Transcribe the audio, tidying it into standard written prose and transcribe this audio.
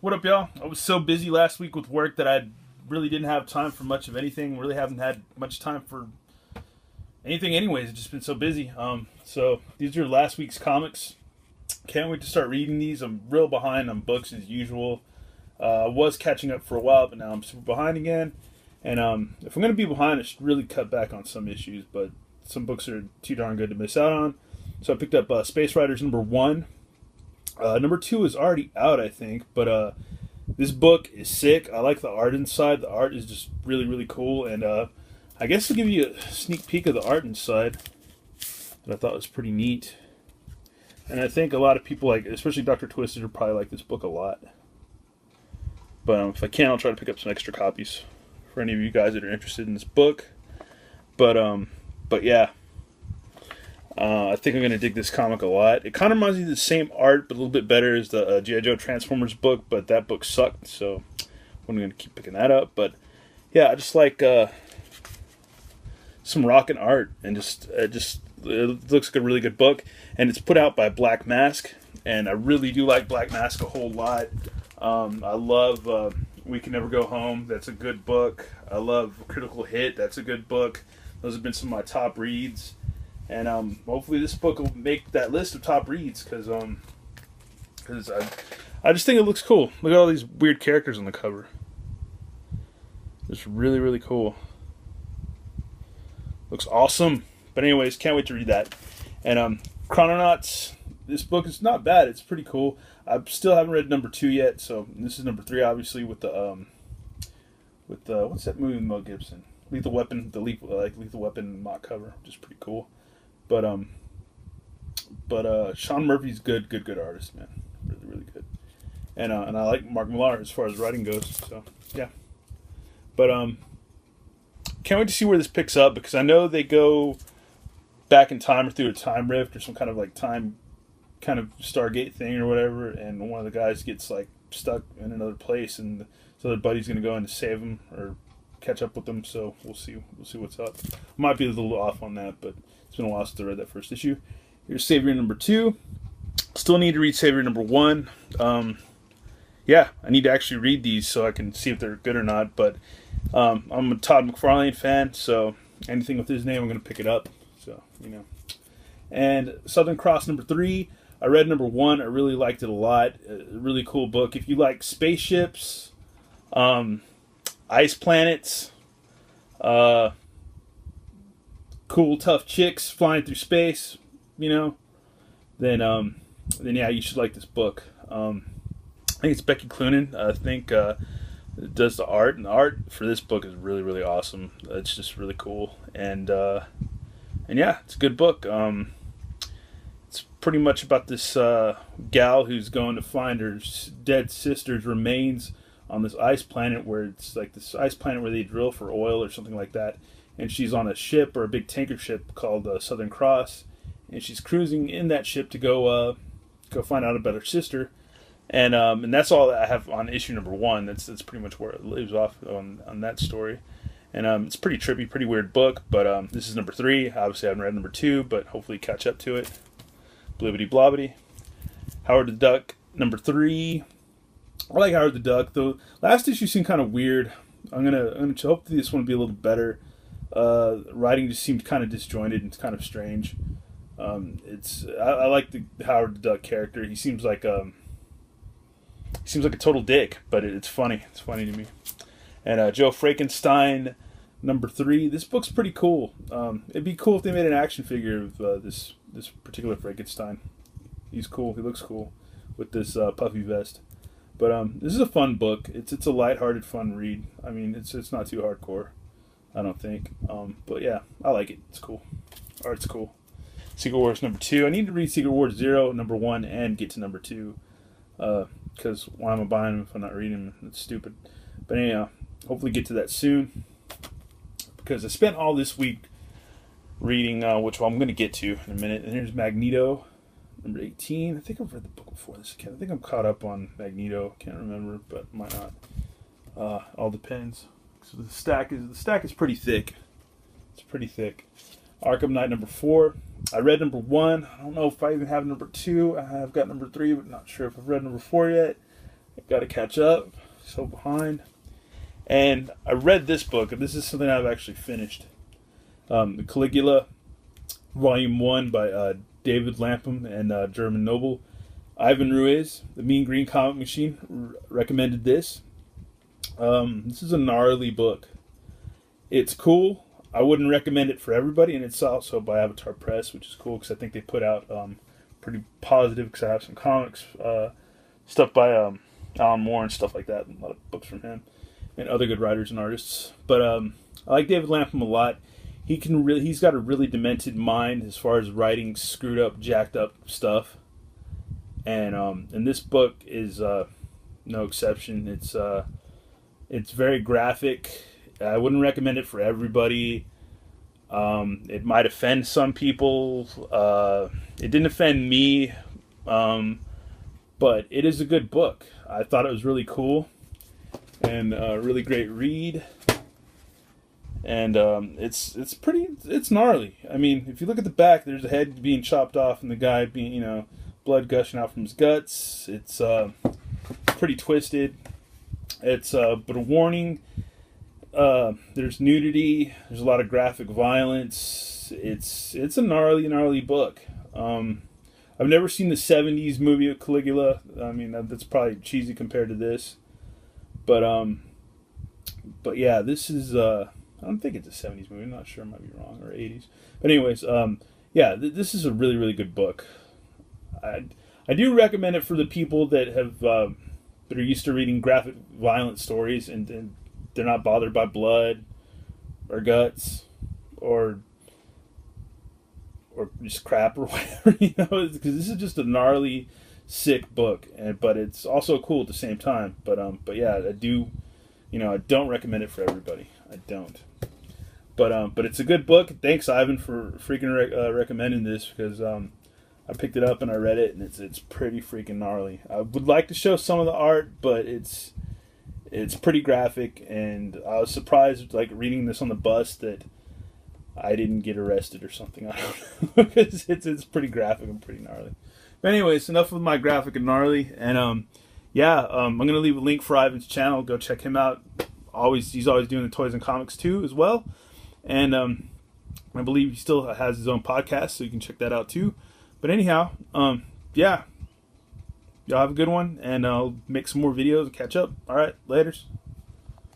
What up, y'all? I was so busy last week with work that I really didn't have time for much of anything. Really haven't had much time for anything, anyways. I've just been so busy. So these are last week's comics. Can't wait to start reading these. I'm real behind on books as usual. I was catching up for a while, but now I'm super behind again. And if I'm going to be behind, I should really cut back on some issues. But some books are too darn good to miss out on. So I picked up Space Riders #1. #2 is already out, I think, but this book is sick. I like the art inside. The art is just really, really cool, and I guess to give you a sneak peek of the art inside, that I thought was pretty neat. And I think a lot of people, like, especially Dr. Twisted, will probably like this book a lot. But if I can, I'll try to pick up some extra copies for any of you guys that are interested in this book. But yeah. I think I'm going to dig this comic a lot. It kind of reminds me of the same art, but a little bit better as the G.I. Joe Transformers book, but that book sucked, so I'm going to keep picking that up. But yeah, I just like some rockin' art, and it looks like a really good book, and it's put out by Black Mask, and I really do like Black Mask a whole lot. I love We Can Never Go Home. That's a good book. I love Critical Hit. That's a good book. Those have been some of my top reads. And hopefully this book will make that list of top reads, because I just think it looks cool. Look at all these weird characters on the cover. It's really, really cool. Looks awesome. But anyways, can't wait to read that. And Chrononauts, this book is not bad. It's pretty cool. I still haven't read #2 yet, so this is #3, obviously, with the what's that movie with Mel Gibson? Lethal Weapon, the Lethal Weapon mock cover, which is pretty cool. But Sean Murphy's good artist, man, really, really good. And I like Mark Millar as far as writing goes. So yeah, but can't wait to see where this picks up, because I know they go back in time or through a time rift or some kind of like time kind of Stargate thing or whatever, and one of the guys gets like stuck in another place, and so their buddy's gonna go in to save him or catch up with them. So we'll see what's up. Might be a little off on that, but it's been a while since I read that first issue. Here's Savior #2. Still need to read Savior #1. Yeah, I need to actually read these so I can see if they're good or not. But I'm a Todd McFarlane fan, so anything with his name, I'm going to pick it up. So, you know. And Southern Cross #3. I read #1. I really liked it a lot. A really cool book. If you like spaceships, ice planets, cool, tough chicks flying through space, then yeah, you should like this book. I think it's Becky Cloonan. I think does the art, and the art for this book is really, really awesome. It's just really cool, and yeah, it's a good book. It's pretty much about this gal who's going to find her dead sister's remains on this ice planet, where it's like this ice planet where they drill for oil or something like that. And she's on a ship, or a big tanker ship called Southern Cross, and she's cruising in that ship to go find out about her sister. And that's all that I have on issue #1. That's pretty much where it leaves off on that story. And it's pretty trippy, pretty weird book. But this is #3. Obviously, I haven't read #2, but hopefully catch up to it. Blibbity blobbity. Howard the Duck #3. I like Howard the Duck, though. Last issue seemed kind of weird. I'm gonna hopefully this one will be a little better. Writing just seemed kind of disjointed and kind of strange. I like the Howard the Duck character. He seems like a total dick, but it's funny. It's funny to me. And Joe Frankenstein #3. This book's pretty cool. It'd be cool if they made an action figure of this particular Frankenstein. He's cool. He looks cool with this puffy vest. But this is a fun book. It's a lighthearted, fun read. I mean, it's not too hardcore, I don't think. But yeah, I like it. It's cool. Art's cool. Secret Wars #2. I need to read Secret Wars 0, #1, and get to #2. Because why am I buying them if I'm not reading them? It's stupid. But anyhow, hopefully get to that soon. Because I spent all this week reading, which I'm going to get to in a minute. And here's Magneto #18. I think I've read the book before this. I think I'm caught up on Magneto. Can't remember, but might not. All depends. So the stack is pretty thick. It's pretty thick. Arkham Knight #4. I read #1. I don't know if I even have #2. I have got #3, but not sure if I've read #4 yet. Got to catch up. So behind. And I read this book, and this is something I've actually finished. The Caligula, Volume 1 by David Lapham and German Noble. Ivan Ruiz, The Mean Green Comic Machine, recommended this. This is a gnarly book. It's cool. I wouldn't recommend it for everybody, and it's also by Avatar Press, which is cool because I think they put out pretty positive, because I have some comics, stuff by Alan Moore and stuff like that, and a lot of books from him, and other good writers and artists. But I like David Lapham a lot. He's got a really demented mind as far as writing screwed up, jacked up stuff. And this book is no exception. It's very graphic. I wouldn't recommend it for everybody. It might offend some people. It didn't offend me, but it is a good book. I thought it was really cool and a really great read. And it's gnarly. I mean, if you look at the back, there's a head being chopped off and the guy being, blood gushing out from his guts. It's pretty twisted. It's but a warning. There's nudity. There's a lot of graphic violence. It's a gnarly book. I've never seen the '70s movie of Caligula. I mean, that's probably cheesy compared to this. But yeah, this is I don't think it's a '70s movie. I'm not sure. I might be wrong, or '80s. But anyways, yeah, this is a really, really good book. I do recommend it for the people that have that are used to reading graphic, violent stories, and they're not bothered by blood or guts or just crap or whatever, because this is just a gnarly, sick book, but it's also cool at the same time. But yeah, I do, I don't recommend it for everybody. I don't. But it's a good book. Thanks, Ivan, for freaking recommending this, because I picked it up and I read it, and it's pretty freaking gnarly. I would like to show some of the art, but it's pretty graphic, and I was surprised, like, reading this on the bus, that I didn't get arrested or something. I don't know, because it's pretty graphic and pretty gnarly. But anyways, enough with my graphic and gnarly, and yeah, I'm gonna leave a link for Ivan's channel. Go check him out. He's always doing the toys and comics too, as well, and I believe he still has his own podcast, so you can check that out too. But anyhow, yeah, y'all have a good one, and I'll make some more videos and catch up. All right, laters.